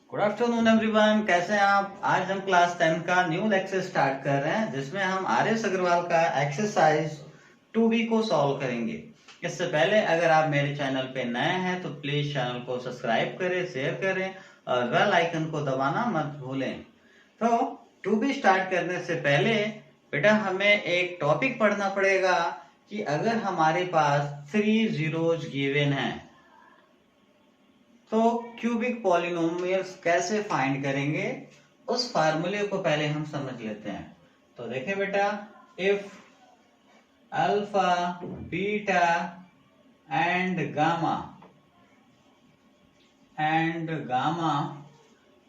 Good afternoon everyone, कैसे हैं आप। आज हम क्लास 10 का न्यू लेक्चर स्टार्ट कर रहे हैं जिसमें हम आर एस अग्रवाल का एक्सरसाइज 2B को सॉल्व करेंगे। इससे पहले अगर आप मेरे चैनल पे नए हैं तो प्लीज चैनल को सब्सक्राइब करें, शेयर करें और बेल आइकन को दबाना मत भूलें। तो 2B स्टार्ट करने से पहले बेटा हमें एक टॉपिक पढ़ना पड़ेगा कि अगर हमारे पास 3 जीरोज गिवन हैं तो क्यूबिक पॉलिनोमियल्स कैसे फाइंड करेंगे, उस फार्मूले को पहले हम समझ लेते हैं। तो देखिए बेटा, if alpha beta and gamma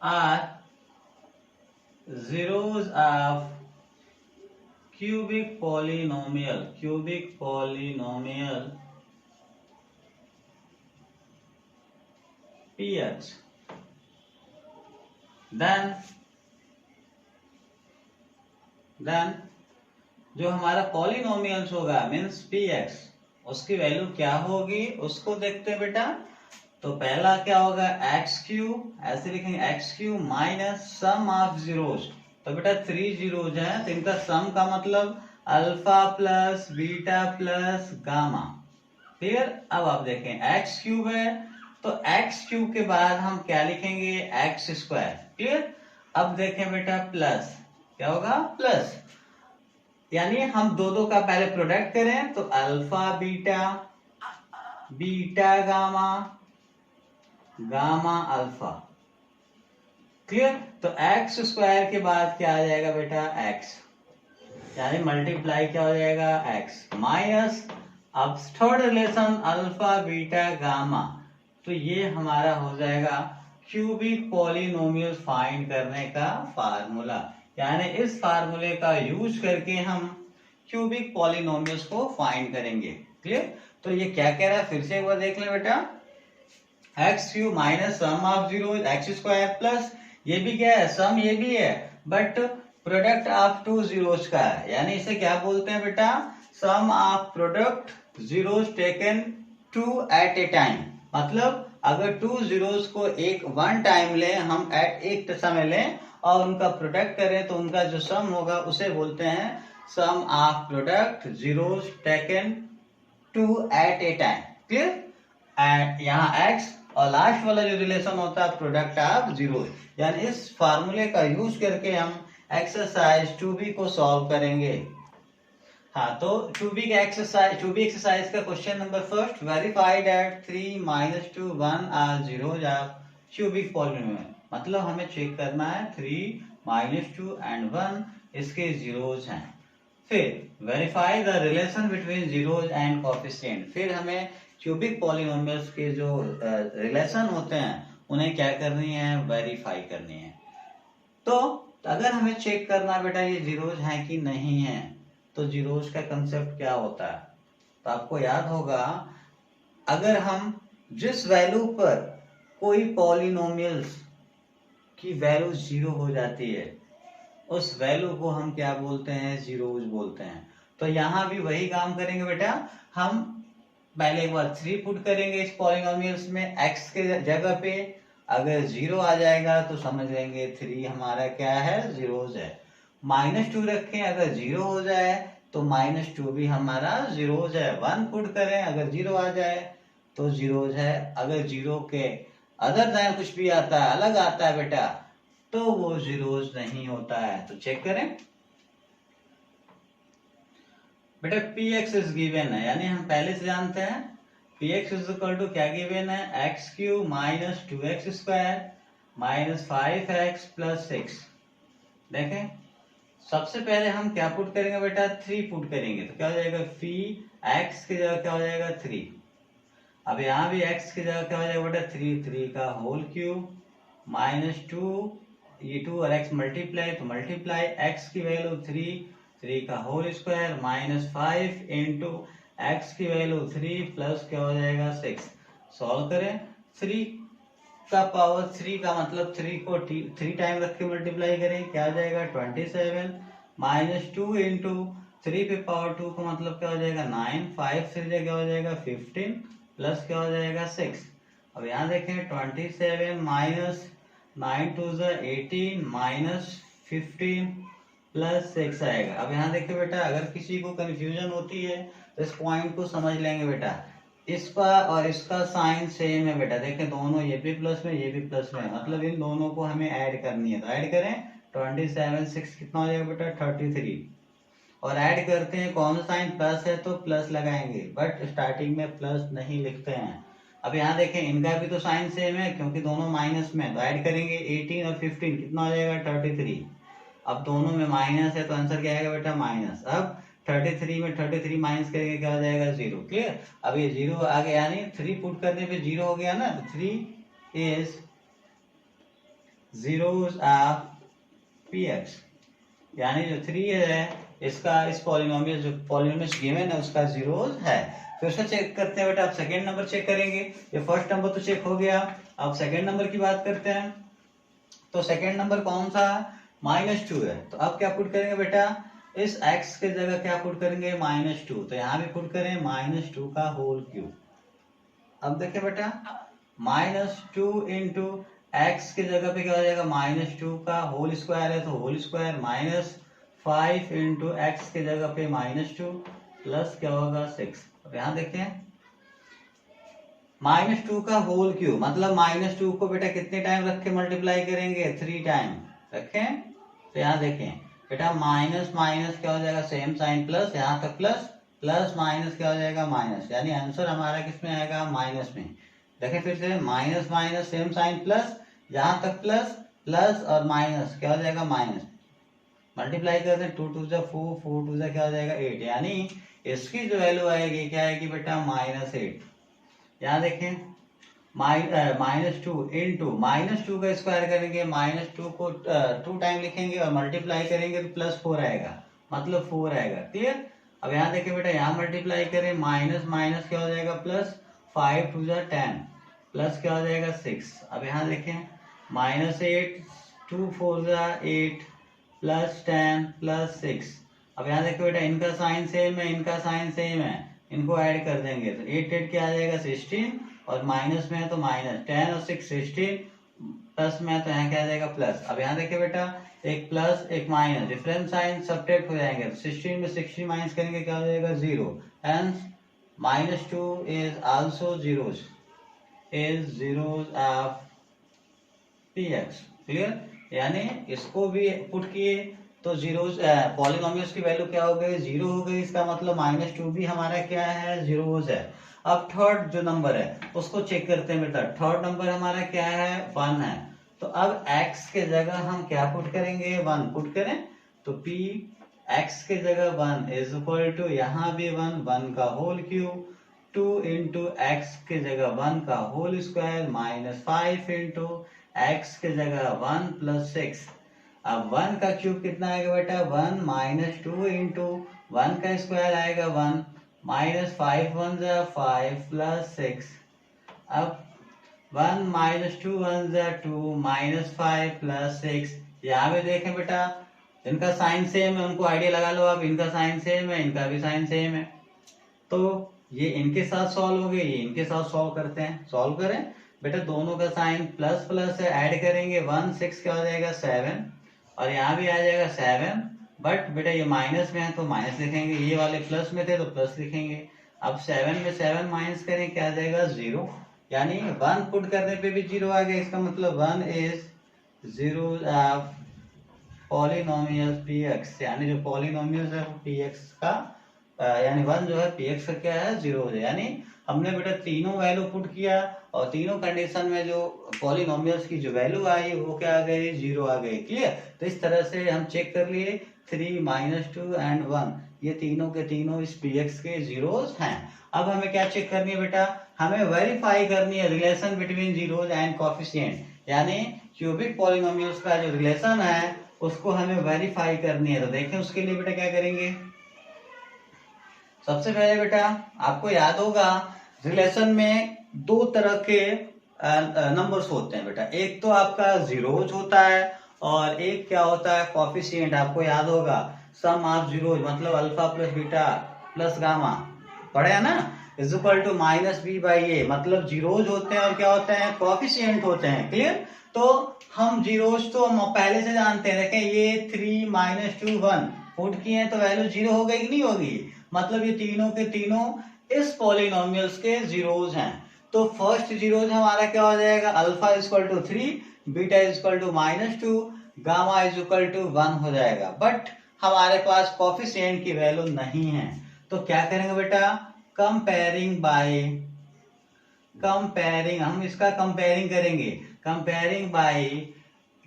are zeros of cubic polynomial px, then जो हमारा पॉलिनोमियल्स होगा मीन्स px, उसकी वैल्यू क्या होगी उसको देखते हैं बेटा। तो पहला क्या होगा, एक्स क्यू, ऐसे लिखेंगे x cube minus sum of zeros. तो बेटा 3 जीरोज है तो इनका सम का मतलब alpha plus beta plus gamma. Clear. अब आप देखें एक्स क्यूब है तो एक्स क्यूब के बाद हम क्या लिखेंगे, एक्स स्क्वायर। क्लियर। अब देखें बेटा प्लस, क्या होगा प्लस, यानी हम दो का पहले प्रोडक्ट करें तो alpha beta, beta gamma, gamma alpha. Clear. तो एक्स स्क्वायर के बाद क्या आ जाएगा बेटा, एक्स, यानी मल्टीप्लाई क्या हो जाएगा, एक्स माइनस, अब third relation alpha beta gamma, तो ये हमारा हो जाएगा क्यूबिक पॉलिनोमियल फाइंड करने का फार्मूला। यानी इस फार्मूले का यूज करके हम क्यूबिक पॉलिनोमियल्स को फाइंड करेंगे। क्लियर। तो ये क्या कह रहा है, फिर से एक बार देख ले बेटा, x cube minus sum of zero x square plus ये भी क्या है, सम ये भी है, but product of two zeros का है, यानी इसे क्या बोलते हैं बेटा, sum of product zeros taken two at a time. मतलब अगर टू जीरोज को एक वन टाइम लें, हम एट एक समय लें और उनका प्रोडक्ट करें तो उनका जो सम होगा उसे बोलते हैं sum of product zeros taken two at a time. Clear. यहाँ x और लास्ट वाला जो रिलेशन होता है प्रोडक्ट ऑफ जीरो, यानी इस फार्मूले का यूज करके हम एक्सरसाइज 2B को सॉल्व करेंगे। हाँ, तो 2B एक्सरसाइज का question number first, verify that 3 - 2 1 are zeros of cubic polynomial. मतलब हमें चेक करना है 3 - 2 एंड 1 इसके जीरोज हैं। फिर verify the relation between zeros and coefficient. फिर हमें क्यूबिक पॉलिनोमियल्स के जो रिलेशन होते हैं उन्हें क्या करनी है, वेरीफाई करनी है। तो अगर हमें चेक करना बेटा ये जीरोज हैं कि नहीं है, तो जीरोज का कंसेप्ट क्या होता है, तो आपको याद होगा, अगर हम जिस वैल्यू पर कोई पॉलिनोमियल्स की वैल्यू जीरो हो जाती है उस वैल्यू को हम क्या बोलते हैं, जीरोज बोलते हैं। तो यहां भी वही काम करेंगे बेटा, हम पहले एक बार 3 पुट करेंगे इस पॉलिनोमियल्स में, x के जगह पे अगर 0 आ जाएगा तो समझ लेंगे 3 हमारा क्या है, जीरोज है। -2 रखें, अगर 0 हो जाए तो -2 भी हमारा जीरोज है। 1 पुट करें, अगर 0 आ जाए तो जीरोज है। अगर 0 के अदर देन कुछ भी आता है, अलग आता है बेटा, तो वो जीरोज नहीं होता है। तो चेक करें बेटा, px इज गिवन है, यानी हम पहले से जानते हैं px इज इक्वल टू क्या गिवन है, x cube minus 2x square minus 5x plus 6। देखें सबसे पहले हम क्या पुट करेंगे बेटा, 3 पुट करेंगे, तो क्या हो जाएगा, फी x की जगह क्या हो जाएगा 3। अब यहाँ भी x की जगह क्या हो जाएगा बेटा 3 का होल क्यूब माइनस 2, ये 2 और x मल्टीप्लाई, तो मल्टीप्लाई x की वैल्यू 3 का whole square minus 5 into x की वैल्यू 3 प्लस क्या हो जाएगा 6। सॉल्व करें, 3 का पावर 3 का मतलब 3 को 3 टाइम रख के मल्टीप्लाई करें, क्या हो जाएगा 27 माइनस 2 इंटू 3 पे पावर 2 का मतलब क्या हो जाएगा 9, 5 से क्या हो जाएगा 15 प्लस क्या हो जाएगा 6। अब यहाँ देखें 27 माइनस 9 टू ज़ा 18 माइनस 15 प्लस 6 आएगा। अब यहाँ देखिए बेटा, अगर किसी को कंफ्यूजन होती है तो इस पॉइंट को समझ लेंगे बेटा। इसका और इसका साइन सेम है बेटा, देखें दोनों, ये भी प्लस में ये भी प्लस में, मतलब इन दोनों को हमें ऐड करनी है। तो ऐड करें, 27 6 कितना हो जाएगा बेटा 33, और ऐड करते हैं, कौन सा साइन प्लस है तो प्लस लगाएंगे, बट स्टार्टिंग में प्लस नहीं लिखते हैं। अब यहाँ देखें, इनका भी तो साइन सेम है क्योंकि दोनों माइनस में, तो ऐड करेंगे 18 और 15 कितना हो जाएगा 33। अब दोनों में माइनस है तो आंसर क्या आएगा बेटा माइनस। अब 33 में 33 माइनस करेंगे क्या हो जाएगा 0। क्लियर। अब ये 0 आ गया, यानी 3 पुट करने पे 0 हो गया ना, तो 3 इज zeros ऑफ px, यानी जो 3 है इसका, इस पॉलिनोमियल जो पॉलिनोमियल गिवन है उसका जीरोस है। फिर से चेक करते हैं बेटा, अब सेकंड नंबर चेक करेंगे। ये फर्स्ट नंबर तो चेक हो गया, अब सेकंड नंबर की बात करते हैं। तो सेकंड नंबर कौन सा, -2 है। तो अब क्या पुट करेंगे बेटा, इस x के जगह क्या पुट करेंगे -2, तो यहाँ भी पुट करें -2 का होल क्यूब। अब देखिए बेटा, -2 इंटू x के जगह पे क्या हो जाएगा -2 का होल स्क्वायर है, तो होल स्क्वायर -5 इंटू एक्स के जगह पे -2 प्लस क्या होगा 6। अब यहाँ देखें, -2 का होल क्यूब मतलब -2 को बेटा कितने टाइम रख के मल्टीप्लाई करेंगे 3 टाइम रखें। तो यहाँ देखें बेटा, माइनस माइनस क्या हो जाएगा सेम साइन प्लस, यहाँ तक प्लस, प्लस माइनस क्या हो जाएगा माइनस, यानी आंसर हमारा किस में आएगा माइनस में। देखें फिर से, minus minus same sign plus, यहाँ तक प्लस, प्लस और माइनस क्या हो जाएगा माइनस, मल्टीप्लाई करते हैं 2 टू ज़ा 4, 4 टू ज़ा क्या हो जाएगा 8, यानी इसकी जो वैल्यू आएगी क्या आएगी बेटा -8। यहाँ देखें, -2 इंटू -2 का स्क्वायर करेंगे, -2 को 2 टाइम लिखेंगे और मल्टीप्लाई करेंगे तो +4 आएगा, मतलब 4 आएगा। क्लियर। अब यहाँ देखें बेटा, यहाँ मल्टीप्लाई करें, माइनस माइनस क्या हो जाएगा प्लस, 5 टू ज़ा 10 प्लस क्या हो जाएगा 6। अब यहाँ देखें, -8 2 4 ज़ा 8 प्लस 10 प्लस 6। अब यहाँ देखो बेटा, इनका साइन सेम है, इनका साइन सेम है, इनको ऐड कर देंगे तो 8 8 क्या आ जाएगा 16, और माइनस में है तो माइनस, 10 और 6 16, प्लस में है तो यहाँ क्या आ जाएगा प्लस। अब यहाँ देखिए बेटा, एक प्लस एक माइनस, डिफरेंट साइन सब्ट्रैक्ट हो जाएंगे, तो 16 में 16 माइनस करेंगे क्या हो जाएगा 0, hence -2 is also zeros, is zeros of px। Clear. यानी इसको भी पुट किए तो जीरोस, पॉलिनोमियल्स की वैल्यू क्या हो गई 0 हो गई, इसका मतलब -2 भी हमारा क्या है जीरोस है। अब थर्ड जो नंबर है उसको चेक करते हैं बेटा, थर्ड नंबर हमारा क्या है 1 है। तो अब x के जगह हम क्या पुट करेंगे 1 पुट करें, तो p x के जगह 1 इज इक्वल टू, यहाँ भी 1 1 का होल क्यूब, 2 इंटू एक्स के जगह 1 का होल स्क्वायर, -5 इंटू x के जगह 1 प्लस 6। अब 1 का क्यूब कितना आएगा बेटा 1 -2 इंटू 1 का स्क्वायर आएगा 1, -5 1 जा 5 प्लस 6। अब 1 -2 1 जा 2 -5 प्लस 6। यहाँ भी देखें बेटा, इनका साइन सेम है, उनको आइडिया लगा लो आप, इनका साइन सेम है, इनका भी साइन सेम है, तो ये इनके साथ सॉल्व हो गए, ये इनके साथ सॉल्व करते हैं। सॉल्व करें बेटा, दोनों का साइन प्लस प्लस है, ऐड करेंगे 1 6 क्या हो जाएगा 7, और यहाँ भी आ जाएगा 7, बट बेटा ये माइनस में है तो माइनस लिखेंगे, ये वाले प्लस में थे तो प्लस लिखेंगे। अब 7 में 7 माइनस करें क्या आ जाएगा 0, यानी 1 पुट करने पे भी 0 आ गया, इसका मतलब 1 is zeros of polynomial px, यानी जो पॉलिनोमियल है px का, यानी 1 जो है px का क्या है 0 है। यानी हमने बेटा तीनों वैल्यू पुट किया और तीनों कंडीशन में जो पॉलिनोमियल्स की जो वैल्यू आई वो क्या आ गई 0 आ गई। क्लियर। तो इस तरह से हम चेक कर लिए 3 -2 एंड 1, ये तीनों के तीनों इस px के जीरोस हैं। अब हमें क्या चेक करनी है बेटा, हमें वेरीफाई करनी है relation between zeros and coefficient, यानी क्यूबिक पॉलिनोमियल्स का जो रिलेशन है उसको हमें वेरीफाई करनी है। तो देखें उसके लिए बेटा क्या करेंगे, सबसे पहले बेटा आपको याद होगा रिलेशन में दो तरह के नंबर्स होते हैं बेटा, एक तो आपका जीरोज होता है और एक क्या होता है कोफिशिएंट। आपको याद होगा सम ऑफ जीरोज मतलब alpha plus beta plus gamma, पढ़े है ना, इज इक्वल टू -b/a, मतलब जीरोज होते हैं और क्या होते हैं कोफिशिएंट होते हैं। क्लियर। तो हम जीरोस तो हम पहले से जानते हैं, देखें ये 3 - 2 1 पुट किए हैं तो वैल्यू 0 हो गई कि नहीं होगी, मतलब ये तीनों के तीनों इस पॉलिनोमियल्स के जीरोस हैं। तो फर्स्ट जीरोस हमारा क्या हो जाएगा, alpha is equal to 3, beta is equal to -2, gamma is equal to 1 हो जाएगा। बट हमारे पास कोफिशिएंट की वैल्यू नहीं है, तो क्या करेंगे बेटा, कंपेयरिंग बाय, कंपेयरिंग, हम इसका कंपेयरिंग करेंगे, कंपेयरिंग बाय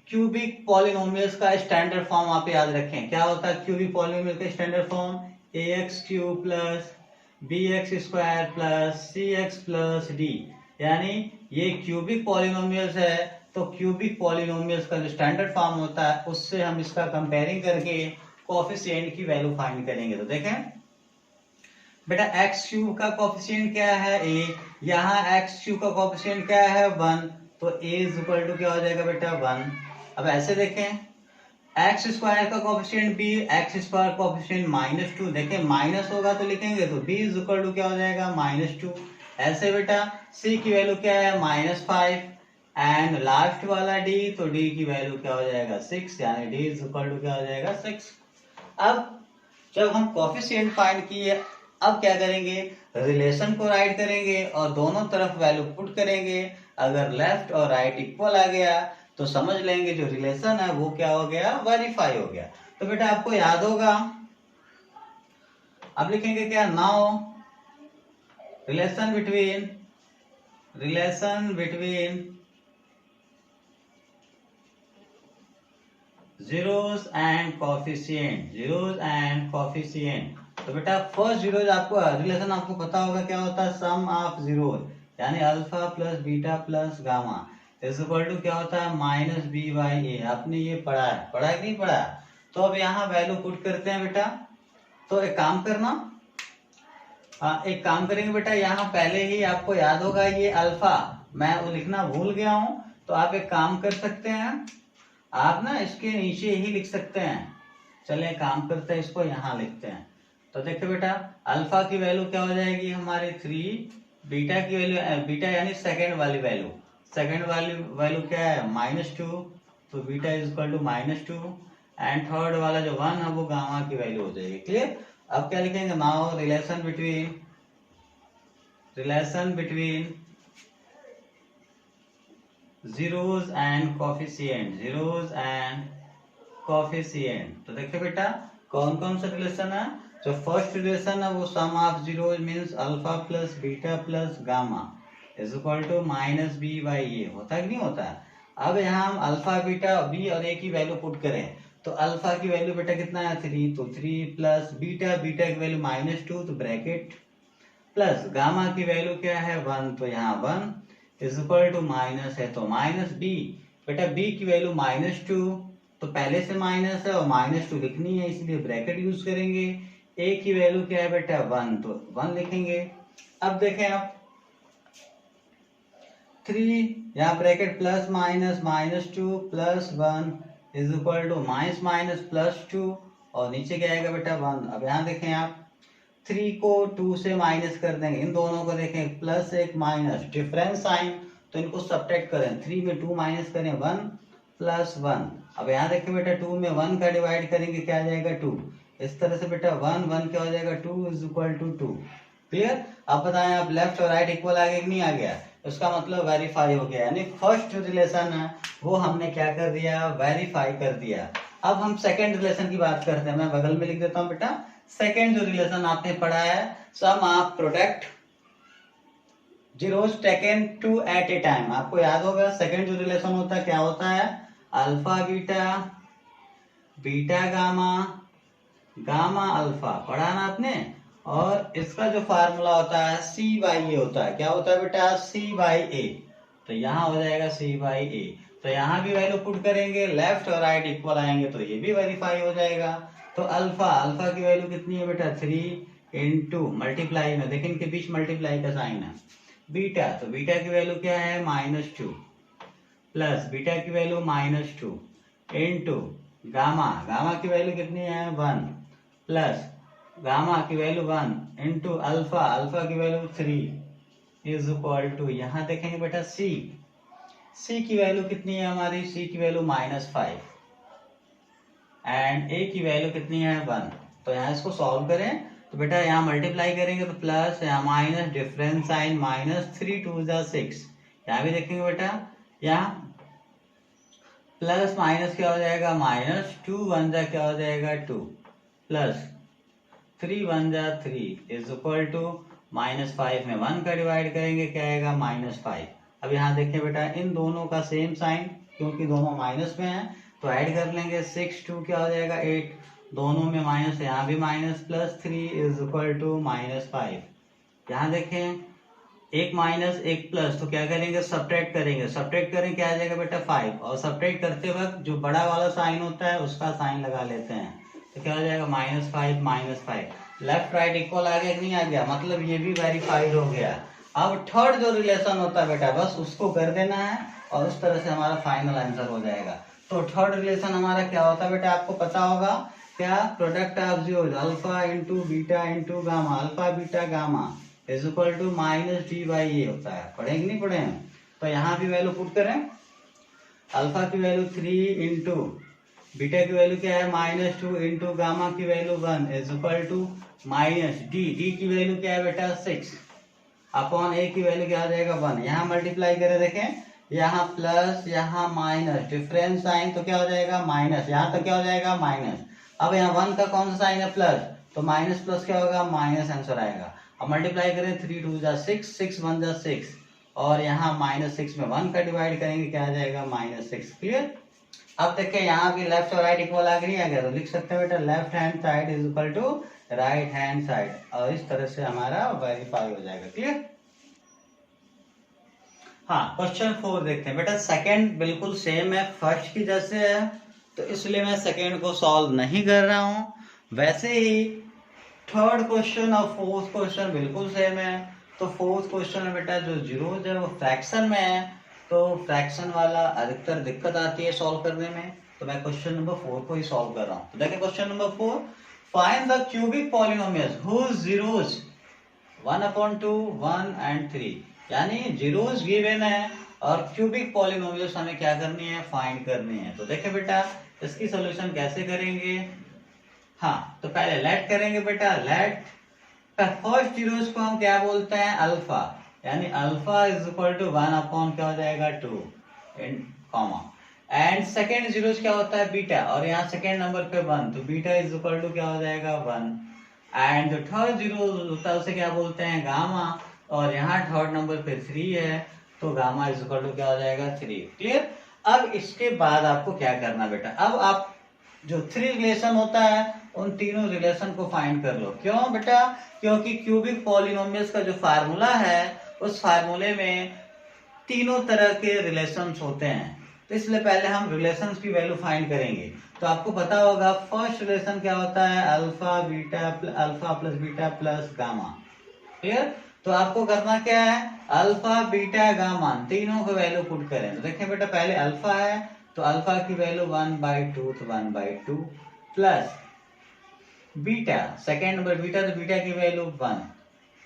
क्यूबिक पॉलिनोमियल्स का स्टैंडर्ड फॉर्म आप याद रखें। क्या होता है क्यूबिक पॉलिनोमियल का standard form, ax³ plus bx² plus cx plus d, यानी ये क्यूबिक पॉलिनोमियल्स है, तो क्यूबिक पॉलिनोमियल्स का जो स्टैंडर्ड फॉर्म होता है उससे हम इसका कंपेयरिंग करके कोफिशिएंट की वैल्यू फाइंड करेंगे। तो देखें बेटा x³ का कोफिशिएंट क्या है a, यहाँ x³ का कोफिशिएंट क्या है 1, तो a इज इक्वल टू क्या हो जाएगा बेटा 1। अब ऐसे देखें x² का कोफिशिएंट b, x² कोफिशिएंट -2, देखें माइनस होगा तो लिखेंगे तो b इज इक्वल टू क्या हो जाएगा -2। ऐसे बेटा c की वैल्यू क्या है -5 एंड लास्ट वाला d, तो d की वैल्यू क्या हो जाएगा 6, यानी d इज इक्वल टू क्या हो जाएगा 6। अब जब हम कोफिशिएंट फाइंड किए, अब क्या करेंगे, रिलेशन को राइट करेंगे और दोनों तरफ वैल्यू पुट करेंगे। अगर लेफ्ट और राइट इक्वल आ गया तो समझ लेंगे जो रिलेशन है वो क्या हो गया, वेरीफाई हो गया। तो बेटा आपको याद होगा, अब लिखेंगे क्या, now relation between zeros and coefficient. तो बेटा फर्स्ट जीरोस आपको रिलेशन आपको पता होगा क्या होता है, सम ऑफ जीरोस, यानी alpha plus beta plus gamma is equal to क्या होता है -b/a। आपने ये पढ़ा है कि नहीं पढ़ा। तो अब यहाँ वैल्यू पुट करते हैं बेटा। तो एक काम करना, एक काम करेंगे बेटा, यहाँ पहले ही आपको याद होगा ये अल्फा मैं वो लिखना भूल गया हूं, तो आप एक काम कर सकते हैं, आप ना इसके नीचे ही लिख सकते हैं। चलिए काम करते हैं, इसको यहाँ लिखते हैं। तो देखिए बेटा अल्फा की वैल्यू क्या हो जाएगी हमारी 3, बीटा की वैल्यू, बीटा यानी सेकंड वाली वैल्यू क्या है -2, तो beta is equal to -2 and third वाला जो 1 है वो गामा की वैल्यू हो जाएगी। क्लियर। अब क्या लिखेंगे, now relation between zeros and coefficient. तो देखिए बेटा कौन कौन सा रिलेशन है। जो फर्स्ट रिलेशन है वो sum of zeros means alpha plus beta plus gamma is equal to -b/a, होता है कि नहीं होता है। अब यहाँ हम अल्फा बीटा बी और ए की वैल्यू पुट करें, तो अल्फा की वैल्यू बेटा कितना है 3, तो 3 प्लस बीटा की वैल्यू -2, तो ब्रैकेट प्लस गामा की वैल्यू क्या है 1, तो यहाँ 1 इज इक्वल टू माइनस है तो -b, बेटा b की वैल्यू -2, तो पहले से माइनस है और -2 लिखनी है इसलिए ब्रैकेट यूज करेंगे। a की वैल्यू क्या है बेटा 1, तो 1 लिखेंगे। अब देखें आप 3 यहाँ bracket plus -2 plus 1 is equal to -+2 और नीचे क्या आएगा बेटा 1। अब यहाँ देखें आप 3 को 2 से माइनस कर देंगे, इन दोनों को देखें प्लस एक माइनस डिफरेंस साइन, तो इनको सब्ट्रैक्ट करें, 3 में 2 माइनस करें 1 प्लस 1। अब यहाँ देखें बेटा 2 में 1 का डिवाइड करेंगे क्या आ जाएगा 2, इस तरह से बेटा 1 1 क्या हो जाएगा 2 इज इक्वल टू 2। क्लियर। अब बताएं आप लेफ्ट और राइट इक्वल आ गया कि नहीं आ गया, उसका मतलब वेरीफाई हो गया, यानी फर्स्ट रिलेशन है वो हमने क्या कर दिया, वेरीफाई कर दिया। अब हम सेकंड रिलेशन की बात करते हैं, मैं बगल में लिख देता हूं बेटा। सेकंड जो रिलेशन आपने पढ़ा है, sum of product zeros taken two at a time. आपको याद होगा सेकंड जो रिलेशन होता है क्या होता है, alpha beta, beta gamma, gamma alpha, पढ़ा ना आपने। और इसका जो फार्मूला होता है c/a होता है, क्या होता है बेटा c/a, तो यहाँ हो जाएगा c/a। तो यहाँ भी वैल्यू पुट करेंगे, लेफ्ट और राइट इक्वल आएंगे तो ये भी वेरीफाई हो जाएगा। तो अल्फा की वैल्यू कितनी है बेटा 3 इंटू मल्टीप्लाई में, देखिए इनके बीच मल्टीप्लाई का साइन है, बीटा, तो बीटा की वैल्यू क्या है -2 प्लस बीटा की वैल्यू -2 इंटू गामा की वैल्यू कितनी है 1 प्लस गामा की वैल्यू 1 इंटू अल्फा की वैल्यू 3 इज इक्वल टू, यहाँ देखेंगे बेटा c, सी की वैल्यू कितनी है हमारी, सी की वैल्यू -5 एंड ए की वैल्यू कितनी है 1। तो यहाँ इसको सॉल्व करें तो बेटा यहाँ मल्टीप्लाई करेंगे तो प्लस, यहाँ माइनस, डिफरेंस साइन -3 2 जा 6। यहाँ भी देखेंगे बेटा, यहाँ प्लस माइनस क्या हो जाएगा -2 1 जा क्या हो जाएगा 2 प्लस 3 1 जा 3 इज इक्वल टू -5 में 1 का डिवाइड करेंगे क्या आएगा -5। अब यहाँ देखिए बेटा इन दोनों का सेम साइन, क्योंकि दोनों माइनस में है तो ऐड कर लेंगे। 6 2 क्या हो जाएगा 8, दोनों में माइनस, यहाँ भी minus, plus 3 is equal to -5। यहाँ देखें एक माइनस एक प्लस, तो क्या करेंगे सब्ट्रैक्ट करेंगे, सब्ट्रैक्ट करें क्या आ जाएगा बेटा 5, और सब्ट्रैक्ट करते वक्त जो बड़ा वाला साइन होता है उसका साइन लगा लेते हैं, तो क्या हो जाएगा -5 लेफ्ट राइट इक्वल आ गया कि नहीं आ गया, मतलब ये भी वेरीफाइड हो गया। अब थर्ड जो रिलेशन होता है बेटा बस उसको कर देना है और उस तरह से हमारा फाइनल आंसर हो जाएगा। तो थर्ड रिलेशन हमारा क्या होता है बेटा, आपको पता होगा क्या, product of zeros alpha into beta into gamma, alpha beta gamma is equal to -d/a होता है। पढ़ेंगे नहीं पढ़े हैं? तो यहाँ भी वैल्यू पुट करें, अल्फा की वैल्यू 3 इंटू बीटा की वैल्यू क्या है -2 इंटू गामा की value 1 is equal to -d की वैल्यू क्या है बेटा 6 अपॉन ए की वैल्यू क्या आ जाएगा 1। यहाँ मल्टीप्लाई करें, देखें यहाँ प्लस यहाँ माइनस, डिफरेंस साइन तो क्या हो जाएगा माइनस, यहाँ तो क्या हो जाएगा माइनस। अब यहाँ 1 का कौन सा साइन है प्लस, तो माइनस प्लस क्या होगा माइनस आंसर आएगा। अब मल्टीप्लाई करें 3 2 जा 6 6 1 जा 6 और यहाँ -6 में 1 का डिवाइड करेंगे क्या आ जाएगा -6। क्लियर? अब देखिए यहाँ भी लेफ्ट और राइट इक्वल आ गया, तो लिख सकते हैं बेटा left hand side is equal to right hand side, और इस तरह से हमारा वेरीफाई हो जाएगा। क्लियर? हाँ, क्वेश्चन 4 देखते हैं बेटा। सेकंड बिल्कुल सेम है फर्स्ट की जैसे है, तो इसलिए मैं सेकंड को सॉल्व नहीं कर रहा हूं। वैसे ही थर्ड क्वेश्चन और फोर्थ क्वेश्चन बिल्कुल सेम है। तो फोर्थ क्वेश्चन में बेटा जो जीरोस है वो फ्रैक्शन में है, तो फ्रैक्शन वाला अधिकतर दिक्कत आती है सॉल्व करने में, तो मैं क्वेश्चन नंबर 4 को ही सॉल्व कर रहा हूँ। तो देखिए question number 4, find the cubic polynomials whose zeros 1/2 1 and 3, यानी जीरोस गिवन है और क्यूबिक पॉलिनोमियल्स हमें क्या करनी है फाइंड करनी है। तो देखिए बेटा इसकी सॉल्यूशन कैसे करेंगे। हाँ, तो पहले लेट करेंगे बेटा, लेट फर्स्ट जीरोस को हम क्या बोलते हैं अल्फा, यानी alpha is equal to 1 upon क्या हो जाएगा 2 in comma, and second zeros क्या होता है बीटा, और यहाँ सेकेंड नंबर पे 1, तो बीटा इज इक्वल टू क्या हो जाएगा 1, एंड जो थर्ड जीरो होता है उसे क्या बोलते हैं गामा, और यहाँ थर्ड नंबर पे 3 है, तो गामा इज इक्वल टू क्या हो जाएगा 3। क्लियर? अब इसके बाद आपको क्या करना बेटा, अब आप जो 3 रिलेशन होता है उन तीनों रिलेशन को फाइंड कर लो। क्यों बेटा? क्योंकि क्यूबिक पॉलिनोमियल्स का जो फार्मूला है उस फार्मूले में तीनों तरह के रिलेशंस होते हैं, तो इसलिए पहले हम रिलेशंस की वैल्यू फाइंड करेंगे। तो आपको पता होगा फर्स्ट रिलेशन क्या होता है alpha plus beta plus gamma. Clear? तो आपको करना क्या है अल्फा बीटा गामा तीनों को वैल्यू पुट करें। तो देखिए बेटा पहले अल्फा है तो अल्फा की वैल्यू 1/2, तो 1/2 plus beta second number beta, तो बीटा की वैल्यू 1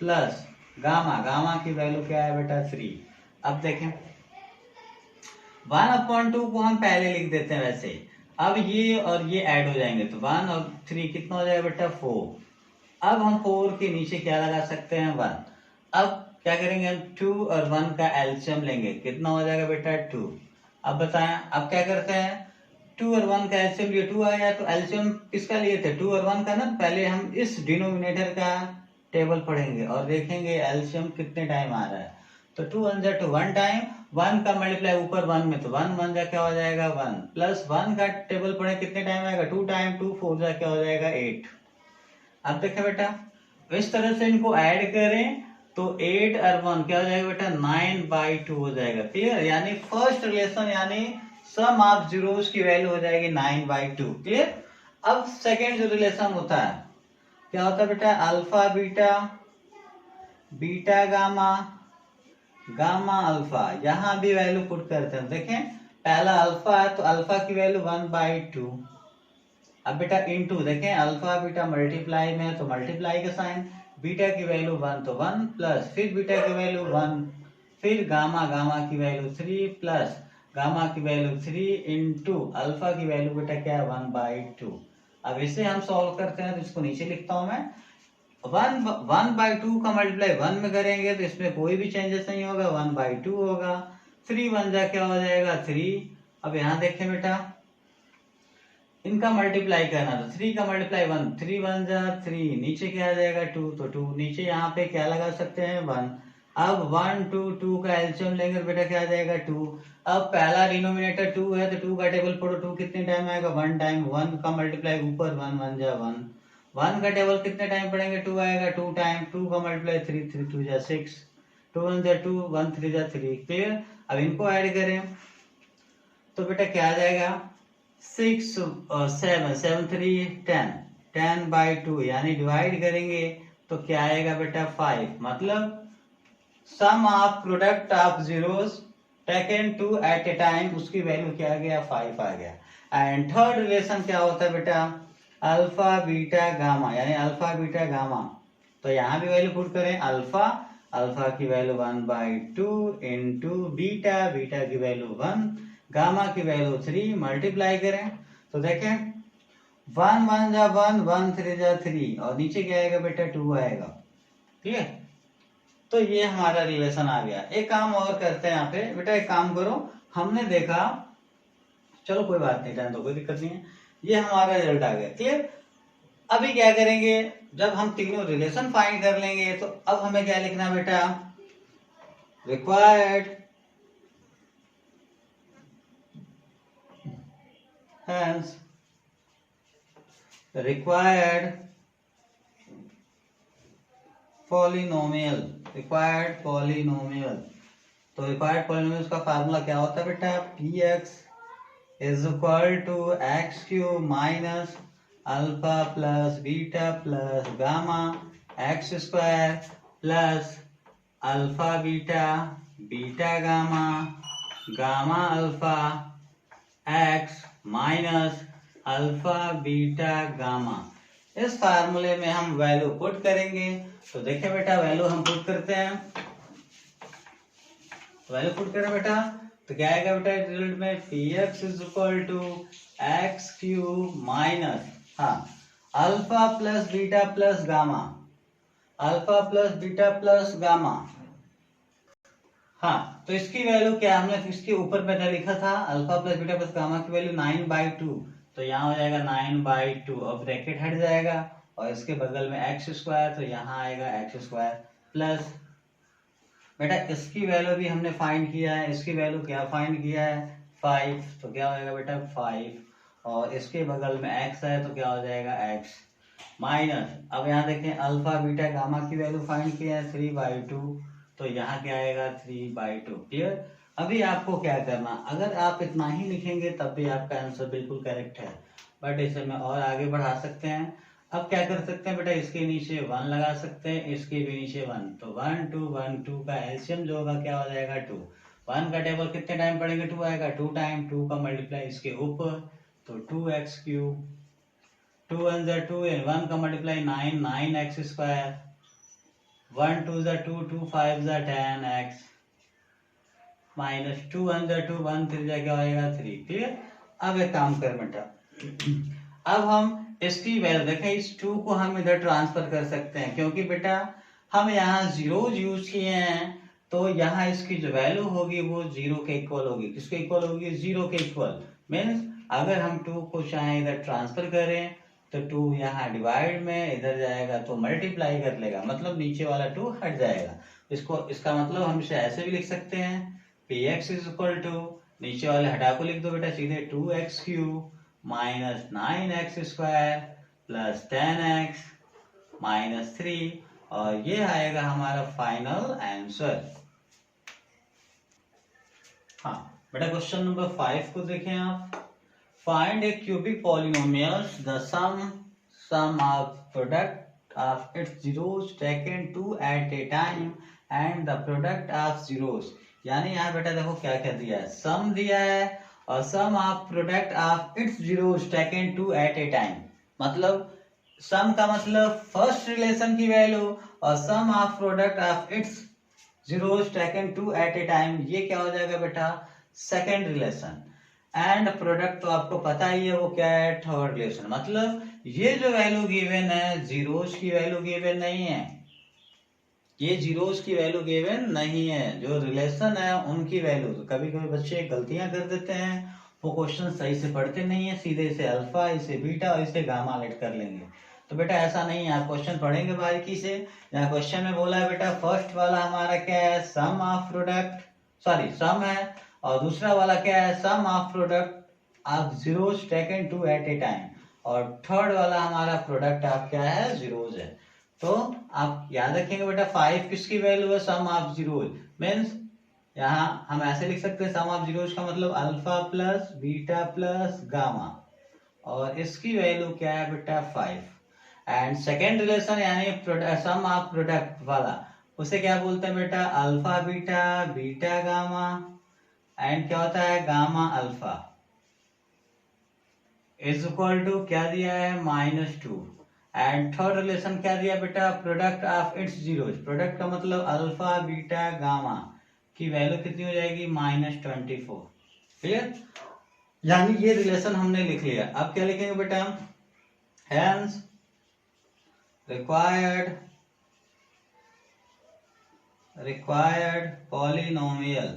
प्लस गामा की वैल्यू क्या है बेटा 3। अब देखें 1/2 को हम पहले लिख देते हैं वैसे, अब ये और ये ऐड हो जाएंगे तो 1 और 3 कितना हो जाएगा बेटा 4। अब हम 4 के नीचे क्या लगा सकते हैं 1। अब क्या करेंगे हम 2 और 1 का एलसीएम लेंगे, कितना हो जाएगा बेटा 2। अब बताएं अब क्या करते हैं 2 और 1 का एलसीएम लिए 2 आया, तो एलसीएम किसका लिए थे 2 और 1 का ना, पहले हम इस डिनोमिनेटर का टेबल पढ़ेंगे और देखेंगे एलसीएम कितने टाइम आ रहा है। तो 2 1 जा 2 1 टाइम, 1 का मल्टीप्लाई ऊपर 1 में, तो 1 1 जा क्या हो जाएगा 1 प्लस 1 का टेबल पढ़े कितने टाइम आएगा 2 टाइम, 2 4 जा क्या हो जाएगा 8। अब देखें बेटा इस तरह से इनको ऐड करें तो 8 और 1 क्या हो जाएगा बेटा 9/2 हो जाएगा। क्लियर? यानी फर्स्ट रिलेशन यानी सम ऑफ जीरोस की वैल्यू हो जाएगी 9/2। क्लियर? अब सेकेंड जो रिलेशन होता है क्या होता है बेटा alpha beta beta gamma gamma alpha, यहां भी वैल्यू पुट करते हैं। देखें पहला अल्फा है तो अल्फा की वैल्यू 1/2, अब बेटा इनटू देखें अल्फा बीटा मल्टीप्लाई में तो मल्टीप्लाई का साइन, बीटा की वैल्यू 1 तो 1 प्लस फिर बीटा की वैल्यू 1 फिर गामा, गामा की वैल्यू 3 प्लस गामा की वैल्यू 3 इंटू अल्फा की वैल्यू बेटा क्या है 1/2। अब इसे हम सॉल्व करते हैं तो इसको नीचे लिखता हूं मैं। 1/2 का मल्टीप्लाई 1 में करेंगे तो इसमें कोई भी चेंजेस नहीं होगा, 1/2 होगा। 3 1 जा क्या हो जाएगा 3। अब यहाँ देखें बेटा, इनका मल्टीप्लाई करना तो 3 का मल्टीप्लाई 1, 3 1 जा 3, नीचे क्या आ जाएगा 2, तो 2 नीचे यहाँ पे क्या लगा सकते हैं 1। अब 1 2 2 का एलसीएम लेंगे बेटा क्या आ जाएगा 2। अब पहला डिनोमिनेटर 2 है तो 2 का टेबल पढ़ो, 2 कितने टाइम आएगा 1 टाइम, 1 का मल्टीप्लाई ऊपर 1 1 जा 1, 1 का टेबल कितने टाइम पढ़ेंगे 2 आएगा 2 टाइम, 2 का मल्टीप्लाई 3 3 2 जा 6, 2 1 जा 2, 1 3 जा 3। क्लियर। अब इनको ऐड करें तो बेटा क्या आ जाएगा 6 7 7 3 10, 10/2 यानी डिवाइड करेंगे तो क्या आएगा बेटा 5। मतलब sum of product of zeros taken 2 at a time, उसकी वैल्यू क्या आ गया 5 आ गया। एंड थर्ड रिलेशन क्या होता है बेटा अल्फा बीटा गामा, यानी अल्फा बीटा गामा। तो यहाँ भी वैल्यू पुट करें अल्फा, अल्फा की वैल्यू 1/2 इंटू बीटा, बीटा की वैल्यू 1, गामा की वैल्यू 3, मल्टीप्लाई करें तो देखें 1 1 जा 1, 1 3 जा 3 और नीचे क्या आएगा बेटा 2 आएगा। ठीक है, तो ये हमारा रिलेशन आ गया। एक काम और करते हैं यहाँ पे बेटा, एक काम करो, हमने देखा, चलो कोई बात नहीं, रहने दो, कोई दिक्कत नहीं है, ये हमारा रिजल्ट आ गया। क्लियर। अभी क्या करेंगे, जब हम तीनों रिलेशन फाइंड कर लेंगे तो अब हमें क्या लिखना बेटा, required hence required polynomial, required polynomial। तो required polynomial का फार्मूला क्या होता है बेटा, px is equal to x cube minus alpha plus beta plus gamma x square plus alpha beta beta gamma gamma alpha x minus alpha beta gamma. इस फार्मूले में हम वैल्यू पुट करेंगे तो देखिए बेटा, वैल्यू हम पुट करते हैं, वैल्यू पुट करें बेटा तो क्या आएगा बेटा रिजल्ट में, px is equal to x cube minus alpha plus beta plus gamma, alpha plus beta plus gamma. तो इसकी वैल्यू क्या, हमने इसके ऊपर मैंने लिखा था alpha plus beta plus gamma की वैल्यू 9/2, तो यहाँ हो जाएगा 9/2। अब ब्रैकेट हट जाएगा और इसके बगल में एक्स स्क्वायर, तो यहाँ आएगा एक्स स्क्वायर प्लस बेटा इसकी वैल्यू भी हमने फाइंड किया है, इसकी वैल्यू क्या फाइंड किया है 5, तो क्या हो जाएगा बेटा 5, और इसके बगल में x है तो क्या हो जाएगा x माइनस, अब यहाँ देखें अल्फा बीटा गामा की वैल्यू फाइंड किया है 3/2, तो यहाँ क्या आएगा 3/2। क्लियर। अभी आपको क्या करना, अगर आप इतना ही लिखेंगे तब भी आपका आंसर बिल्कुल करेक्ट है, बट इसे में और आगे बढ़ा सकते हैं। अब क्या कर सकते हैं बेटा, इसके नीचे 1 लगा सकते हैं, इसके भी नीचे 1, तो 1 2 1 2 का एलसीएम जो होगा क्या हो जाएगा 2। 1 का टेबल कितने टाइम पढ़ेंगे 2 आएगा 2 टाइम, 2 का मल्टीप्लाई इसके ऊपर तो 2x क्यूब, 2 1 जा 2 एंड 1 का मल्टीप्लाई 9, 9x स्क्वायर, 1 2 जा 2, 2 5 जा 10x माइनस 2 1 जा 2, 1 3 जा क्या आएगा 3। क्लियर। अब एक काम कर बेटा, अब हम इसकी वैल्यू देखें, इस 2 को हम इधर ट्रांसफर कर सकते हैं, क्योंकि बेटा हम यहाँ जीरो यूज किए हैं, तो यहाँ इसकी जो वैल्यू होगी वो 0 के इक्वल होगी। किसके इक्वल होगी, 0 के इक्वल। मीन्स अगर हम 2 को चाहे इधर ट्रांसफर करें तो 2 यहाँ डिवाइड में इधर जाएगा तो मल्टीप्लाई कर लेगा, मतलब नीचे वाला 2 हट जाएगा। इसको, इसका मतलब हम इसे ऐसे भी लिख सकते हैं, px इज इक्वल टू, नीचे वाले हटा को लिख दो बेटा सीधे, 2x cube minus 9x square plus 10x minus 3, और ये आएगा हमारा फाइनल आंसर। बेटा क्वेश्चन नंबर 5 को देखें आप। Find a cubic polynomials the sum of product of its zeros taken 2 at a time and the product of zeros. यानी यहाँ बेटा देखो क्या क्या दिया है, सम दिया है और sum of product of its zeros taken 2 at a time. मतलब सम का मतलब फर्स्ट रिलेशन की वैल्यू और sum of product of its zeros taken two at a time, ये क्या हो जाएगा बेटा, सेकेंड रिलेशन। एंड प्रोडक्ट तो आपको पता ही है वो क्या है, थर्ड रिलेशन। मतलब ये जो वैल्यू गिवन है जीरोस की वैल्यू गिवन नहीं है, ये जीरोस की वैल्यू गिवन नहीं है, जो रिलेशन है उनकी वैल्यू। तो कभी कभी बच्चे गलतियां कर देते हैं, वो क्वेश्चन सही से पढ़ते नहीं है, सीधे इसे अल्फा, इसे बीटा और इसे गामा लेट कर लेंगे। तो बेटा ऐसा नहीं है, आप क्वेश्चन पढ़ेंगे बारीकी से। यहाँ क्वेश्चन में बोला है बेटा फर्स्ट वाला हमारा क्या है, sum of product, sorry sum है, और दूसरा वाला क्या है, sum of product of zeros taken two at a time, और थर्ड वाला हमारा प्रोडक्ट ऑफ क्या है, जीरोस है। तो आप याद रखेंगे बेटा 5 किसकी वैल्यू है, सम ऑफ जीरोस। मीन्स यहाँ हम ऐसे लिख सकते हैं सम ऑफ जीरोस का मतलब alpha plus beta plus gamma, और इसकी वैल्यू क्या है बेटा 5। एंड सेकेंड रिलेशन यानी सम ऑफ प्रोडक्ट वाला, उसे क्या बोलते हैं बेटा, alpha beta, beta gamma, and क्या होता है gamma alpha is equal to क्या दिया है, -2। एंड थर्ड रिलेशन क्या दिया बेटा, product of its zeros, product का मतलब अल्फा बीटा गामा की वैल्यू कितनी हो जाएगी, -24। क्लियर, यानी ये रिलेशन हमने लिख लिया। अब क्या लिखेंगे बेटा, हेंस रिक्वायर्ड पॉलिनोमियल।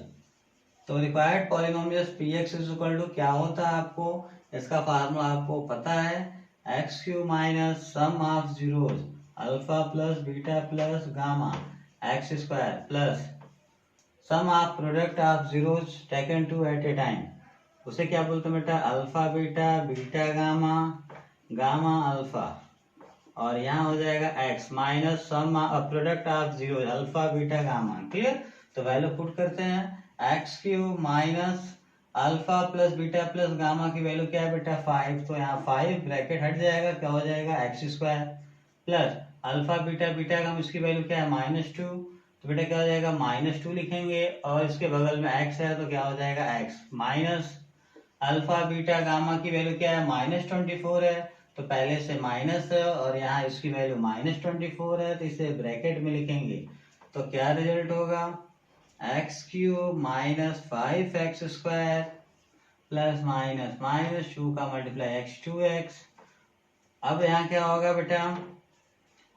तो required polynomial px is equal to क्या होता है, आपको इसका फार्मूला आपको पता है, x cube minus sum of zeros alpha plus beta plus gamma x square plus sum of product of zeros taken two at a time, उसे क्या बोलते हैं बेटा, alpha beta, beta gamma, gamma alpha, और यहाँ हो जाएगा x minus sum product of zero alpha beta gamma. Clear, तो वैल्यू पुट करते हैं, x cube minus alpha plus beta plus gamma की वैल्यू क्या है बेटा 5, तो यहाँ 5 ब्रैकेट हट जाएगा, क्या हो जाएगा x square plus alpha beta, beta gamma इसकी वैल्यू क्या है -2, तो बेटा क्या हो जाएगा -2 लिखेंगे, और इसके बगल में x है तो क्या हो जाएगा x minus alpha beta gamma की वैल्यू क्या है -24 है, तो पहले से माइनस है और यहाँ इसकी वैल्यू -24 है, तो इसे ब्रैकेट में लिखेंगे, तो क्या रिजल्ट होगा, x cube minus 5x square plus minus -2 का मल्टीप्लाई x2x। अब यहाँ क्या होगा बेटा,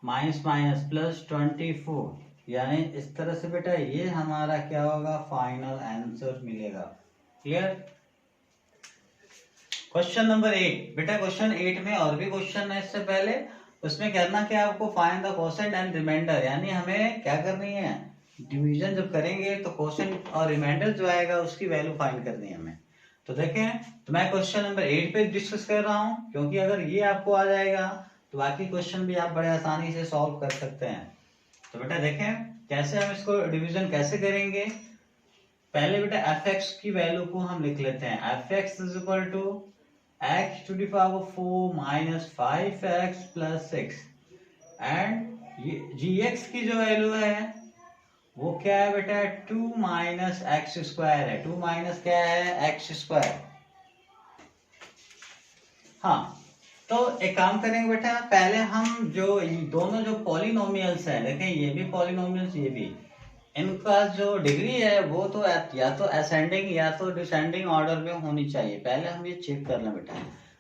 माइनस माइनस प्लस 24, यानी इस तरह से बेटा ये हमारा क्या होगा, फाइनल आंसर मिलेगा। क्लियर, क्वेश्चन नंबर 8 बेटा, क्वेश्चन 8 में और भी क्वेश्चन है इससे पहले, उसमें करना क्या आपको, find the quotient and remainder, यानी हमें क्या करनी है, डिवीजन जब करेंगे तो कोसेंट और रिमाइंडर जो आएगा उसकी वैल्यू फाइंड करनी है हमें। तो देखें, तो मैं क्वेश्चन नंबर 8 पे डिस्कस कर रहा हूँ, क्योंकि अगर ये आपको आ जाएगा तो बाकी क्वेश्चन भी आप बड़े आसानी से सॉल्व कर सकते हैं। तो बेटा देखें कैसे हम इसको डिवीजन कैसे करेंगे। पहले बेटा एफ एक्स की वैल्यू को हम लिख लेते हैं, f x is equal to x to the power 4 minus 5x plus 6, and ये gx की जो वैल्यू है वो क्या है बेटा, 2 माइनस एक्स स्क्वायर है, 2 माइनस क्या है, एक्स स्क्वायर। हाँ, तो एक काम करेंगे बेटा, पहले हम जो दोनों जो पॉलिनोमियल्स हैं, देखें ये भी पॉलिनोमियल्स, ये भी, इनका जो डिग्री है वो तो या तो असेंडिंग या तो डिसेंडिंग ऑर्डर में होनी चाहिए। पहले हम ये चेक कर लें बेटा,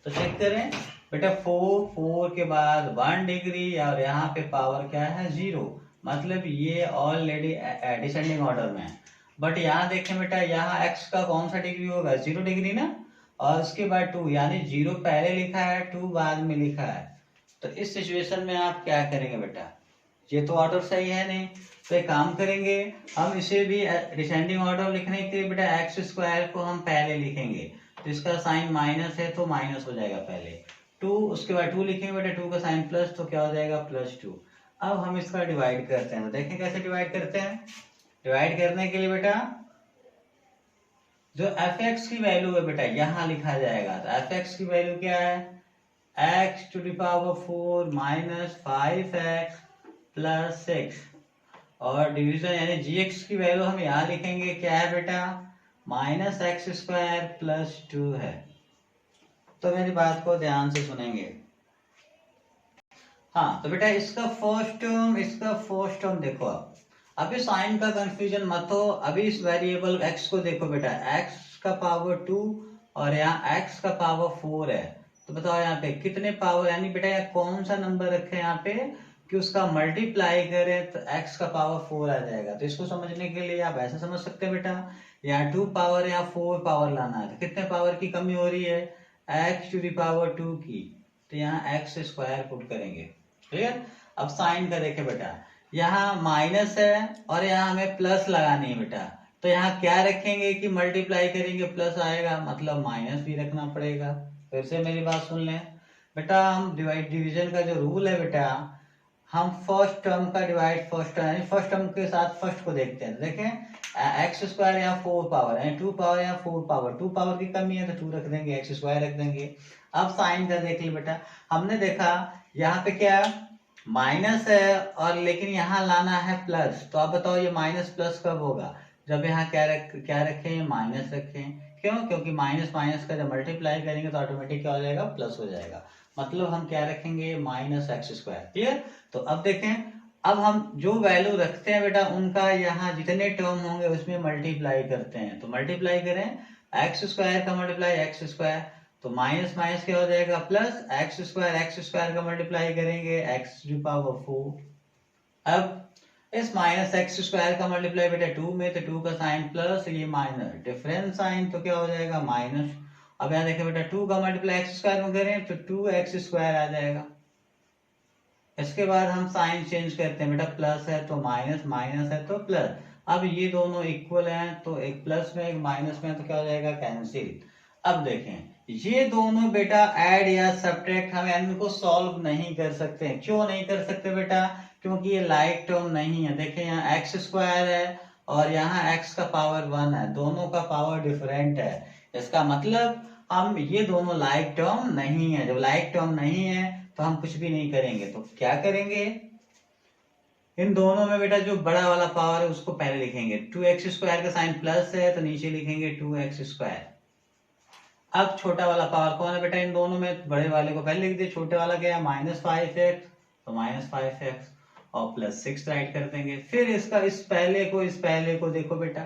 तो चेक करें बेटा, 4 के बाद 1 डिग्री और यहाँ पे पावर क्या है 0, मतलब ये ऑलरेडी डिसेंडिंग ऑर्डर में है। बट यहाँ देखें बेटा, यहाँ x का कौन सा डिग्री होगा, 0 डिग्री ना, और उसके बाद 2, यानी 0 पहले लिखा है 2 बाद में लिखा है। तो इस सिचुएशन में आप क्या करेंगे बेटा, ये तो ऑर्डर सही है नहीं, तो एक काम करेंगे, हम इसे भी डिसेंडिंग ऑर्डर लिखने के लिए बेटा एक्स स्क्वायर को हम पहले लिखेंगे, तो इसका साइन माइनस है तो माइनस हो जाएगा पहले 2, उसके बाद 2 लिखेंगे बेटा, 2 का साइन प्लस, तो क्या हो जाएगा +2। अब हम इसका डिवाइड करते हैं, तो देखें कैसे डिवाइड करते हैं। डिवाइड करने के लिए बेटा जो एफ एक्स की वैल्यू है बेटा यहाँ लिखा जाएगा, तो एफ एक्स की वैल्यू क्या है, x to the power 4 minus 5x plus 6, और डिवीजन यानी gx की वैल्यू हम यहाँ लिखेंगे क्या है बेटा, -x² + 2 है। तो मेरी बात को ध्यान से सुनेंगे। हाँ, तो बेटा इसका फर्स्ट टर्म देखो, अभी साइन का कंफ्यूजन मत हो, अभी इस वेरिएबल x को देखो बेटा, x का पावर 2 और यहाँ x का पावर 4 है। तो बताओ यहाँ पे कितने पावर, यानी बेटा यहाँ कौन सा नंबर रखे यहाँ पे कि उसका मल्टीप्लाई करें तो x का पावर 4 आ जाएगा। तो इसको समझने के लिए आप ऐसा समझ सकते हैं बेटा, यहाँ 2 पावर या 4 पावर लाना है, तो कितने पावर की कमी हो रही है, x टू द पावर 2 की, तो यहाँ x स्क्वायर पुट करेंगे। क्लियर। अब साइन का देखे बेटा, यहाँ माइनस है और यहाँ हमें प्लस लगानी है बेटा, तो यहाँ क्या रखेंगे कि मल्टीप्लाई करेंगे प्लस आएगा, मतलब माइनस भी रखना पड़ेगा। फिर से मेरी बात सुन लें बेटा, हम डिवीजन का जो रूल है बेटा, हम फर्स्ट टर्म का डिवाइड फर्स्ट टर्म, यानी फर्स्ट टर्म के साथ फर्स्ट को देखते हैं। देखें एक्स स्क्वायर या 4 पावर, यानी 2 पावर या 4 पावर, 2 पावर की कमी है तो 2 रख देंगे, एक्स स्क्वायर रख देंगे। अब साइन का देख ली बेटा, हमने देखा यहाँ पे क्या माइनस है और लेकिन यहाँ लाना है प्लस, तो आप बताओ ये माइनस प्लस कब होगा, जब यहाँ क्या रखें, माइनस रखें। क्यों, क्योंकि माइनस माइनस का जब मल्टीप्लाई करेंगे तो ऑटोमेटिक क्या हो जाएगा, प्लस हो जाएगा। मतलब हम क्या रखेंगे, माइनस एक्स स्क्वायर। क्लियर। तो अब देखें, अब हम जो वैल्यू रखते हैं बेटा उनका यहाँ जितने टर्म होंगे उसमें मल्टीप्लाई करते हैं। तो मल्टीप्लाई करें एक्स स्क्वायर का मल्टीप्लाई एक्स स्क्वायर, तो माइनस माइनस क्या हो जाएगा प्लस, एक्स स्क्वायर का मल्टीप्लाई करेंगे एक्स टू पावर 4। अब इस माइनस एक्स स्क्वायर का मल्टीप्लाई बेटा 2 में, तो 2 का साइन प्लस, ये माइनस, डिफरेंस साइन, तो क्या हो जाएगा माइनस। अब यहाँ देखिए बेटा 2 का मल्टीप्लाई एक्स स्क्वायर में करें तो 2x स्क्वायर आ जाएगा। इसके बाद हम साइन चेंज करते हैं बेटा, प्लस है तो माइनस, माइनस है तो प्लस। अब ये दोनों इक्वल हैं तो एक प्लस में एक माइनस में, तो क्या हो जाएगा कैंसिल। अब देखें ये दोनों बेटा ऐड या सब्ट्रैक्ट हम इनको सॉल्व नहीं कर सकते। क्यों नहीं कर सकते बेटा, क्योंकि ये लाइक टर्म नहीं है। देखिए यहाँ एक्स स्क्वायर है और यहाँ एक्स का पावर 1 है, दोनों का पावर डिफरेंट है। इसका मतलब हम ये दोनों लाइक टर्म नहीं है। जब लाइक टर्म नहीं है तो हम कुछ भी नहीं करेंगे। तो क्या करेंगे, इन दोनों में बेटा जो बड़ा वाला पावर है उसको पहले लिखेंगे। 2x स्क्वायर का साइन प्लस है तो नीचे लिखेंगे 2x स्क्वायर। अब छोटा वाला पावर कौन है बेटा, इन दोनों में बड़े वाले को पहले लिख दिए, छोटे वाला क्या है -5x, तो -5x और +6 राइट कर देंगे। फिर इसका इस पहले को देखो बेटा,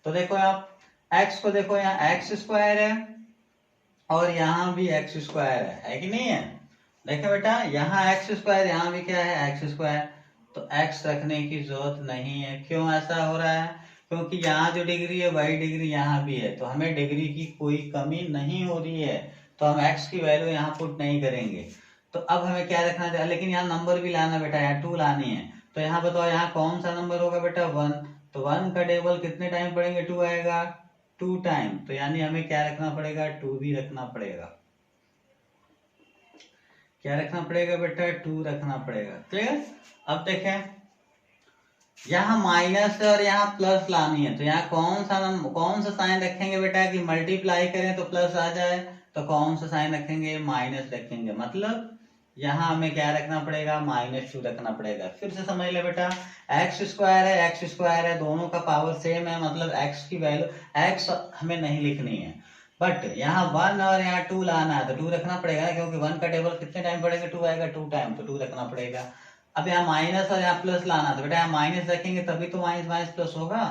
तो देखो आप x को देखो, यहाँ एक्स स्क्वायर है और यहाँ भी एक्स स्क्वायर है कि नहीं है। देखो बेटा यहाँ एक्स स्क्वायर, यहाँ भी क्या है एक्स स्क्वायर, तो x रखने की जरूरत नहीं है। क्यों ऐसा हो रहा है, क्योंकि यहाँ जो डिग्री है वही डिग्री यहाँ भी है, तो हमें डिग्री की कोई कमी नहीं हो रही है, तो हम x की वैल्यू यहाँ पुट नहीं करेंगे। तो अब हमें क्या रखना चाहिए, लेकिन यहाँ नंबर भी लाना बेटा, यहाँ 2 लानी है। तो यहाँ बताओ यहाँ कौन सा नंबर होगा बेटा 1, तो 1 का टेबल कितने टाइम पढ़ेंगे, 2 आएगा 2 टाइम, तो यानी हमें क्या रखना पड़ेगा, 2 भी रखना पड़ेगा। क्या रखना पड़ेगा बेटा, 2 रखना पड़ेगा। क्लियर। अब देखें यहाँ माइनस और यहाँ प्लस लानी है, तो यहाँ कौन सा साइन रखेंगे बेटा कि मल्टीप्लाई करें तो प्लस आ जाए, तो कौन सा साइन रखेंगे, माइनस रखेंगे। मतलब यहाँ हमें क्या रखना पड़ेगा, -2 रखना पड़ेगा। फिर से समझ ले बेटा, एक्स स्क्वायर है, दोनों का पावर सेम है, मतलब एक्स की वैल्यू एक्स हमें नहीं लिखनी है, बट यहाँ 1 और यहाँ 2 लाना है, तो 2 रखना पड़ेगा, क्योंकि 1 का टेबल कितने टाइम पढ़ेंगे, 2 आएगा 2 टाइम, तो 2 रखना पड़ेगा। अब यहाँ माइनस और यहाँ प्लस लाना, तो बेटा यहाँ माइनस रखेंगे तभी तो माइनस माइनस प्लस होगा।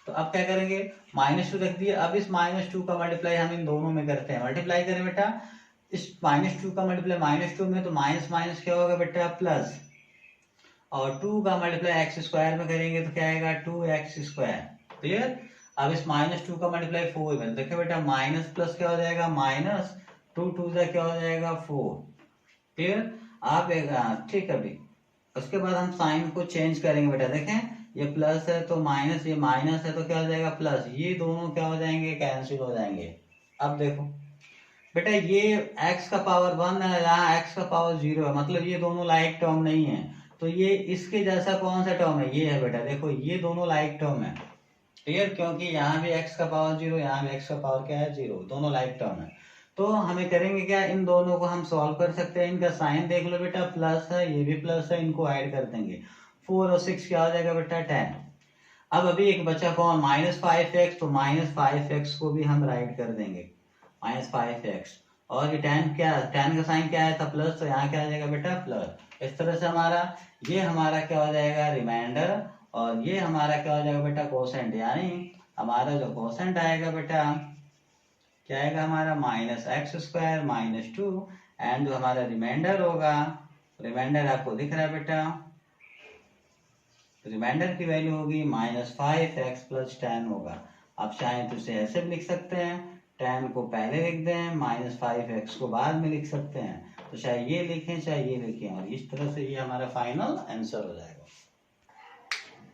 तो अब क्या करेंगे, -2 रख दिए। अब इस -2 का मल्टीप्लाई हम इन दोनों में करते हैं। मल्टीप्लाई करें बेटा, इस -2 का मल्टीप्लाई -2 में, तो माइनस माइनस क्या होगा बेटा प्लस, और 2 का मल्टीप्लाई एक्स स्क्वायर में करेंगे तो क्या आएगा 2x स्क्वायर। क्लियर। अब इस -2 का मल्टीप्लाई 4 में, देखिए बेटा माइनस प्लस क्या हो जाएगा, माइनस 2 2 से क्या हो जाएगा 4। क्लियर। आप ठीक है। अभी उसके बाद हम साइन को चेंज करेंगे बेटा, देखें ये प्लस है तो माइनस, ये माइनस है तो क्या हो जाएगा प्लस, ये दोनों क्या हो जाएंगे, कैंसिल हो जाएंगे। अब देखो बेटा ये x का पावर 1 है, यहाँ x का पावर 0 है, मतलब ये दोनों लाइक टर्म नहीं है। तो ये इसके जैसा कौन सा टर्म है, ये है बेटा, देखो ये दोनों लाइक टर्म है। क्लियर। क्योंकि यहाँ भी x का पावर 0, यहाँ भी x का पावर क्या है 0, दोनों लाइक टर्म है। तो हमें करेंगे क्या, इन दोनों को हम सॉल्व कर सकते हैं। इनका साइन देख लो बेटा, प्लस है, ये भी प्लस है, इनको ऐड कर देंगे। 4 और 6 क्या हो जाएगा बेटा 10। अब अभी एक बचा कौन, -5x, तो -5x को भी हम राइट कर देंगे, -5x। और ये 10 का साइन क्या आया था प्लस, तो यहाँ क्या आ जाएगा बेटा प्लस। इस तरह से हमारा क्या हो जाएगा रिमाइंडर और ये हमारा क्या हो जाएगा बेटा कोसेंट, यानी हमारा जो कोसेंट आएगा बेटा क्या आएगा हमारा minus x square minus two, and जो हमारा रिमाइंडर होगा, रिमाइंडर आपको दिख रहा है बेटा, रिमाइंडर की वैल्यू होगी माइनस 5x प्लस 10 होगा। आप चाहें तो इसे ऐसे भी लिख सकते हैं, 10 को पहले लिख दें, माइनस 5x को बाद में लिख सकते हैं, तो चाहे ये लिखें चाहे ये लिखें, और इस तरह से ये हमारा फाइनल आंसर हो जाएगा।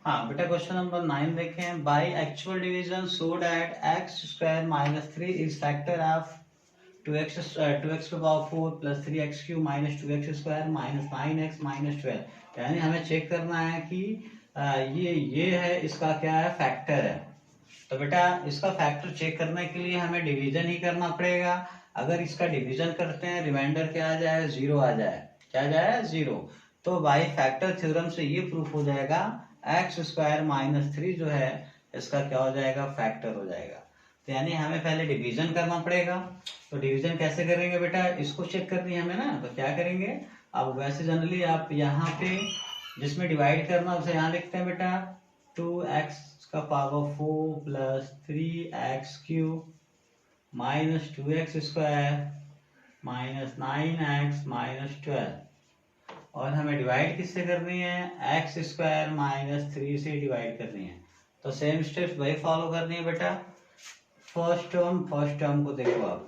हाँ बेटा क्वेश्चन नंबर 9 देखें, by actual division show that x square minus 3 is factor of 2x to power 4 plus 3x cube minus 2x square minus 9x minus 12। यानी हमें चेक करना है कि ये है, इसका क्या है, फैक्टर है। तो बेटा इसका फैक्टर चेक करने के लिए हमें डिवीजन ही करना पड़ेगा। अगर इसका डिवीजन करते हैं रिमाइंडर क्या आ जाए, 0 आ जाए, क्या आ जाए, 0। तो बाई फैक्टर थ्योरम से ये प्रूफ हो जाएगा एक्स स्क्वायर माइनस 3 जो है इसका क्या हो जाएगा, फैक्टर हो जाएगा। तो यानी हमें पहले डिवीजन करना पड़ेगा। तो डिवीजन कैसे करेंगे बेटा, इसको चेक करनी है हमें ना, तो क्या करेंगे, अब वैसे जनरली आप यहाँ पे जिसमें डिवाइड करना उसे यहाँ लिखते हैं बेटा 2x का power 4 plus 3x cube minus 2x square minus 9x minus 12, और हमें डिवाइड किससे करनी है, एक्स स्क्वायर माइनस 3 से डिवाइड करनी है। तो सेम स्टेप्स वही फॉलो करनी है बेटा। फर्स्ट टर्म को देखो आप,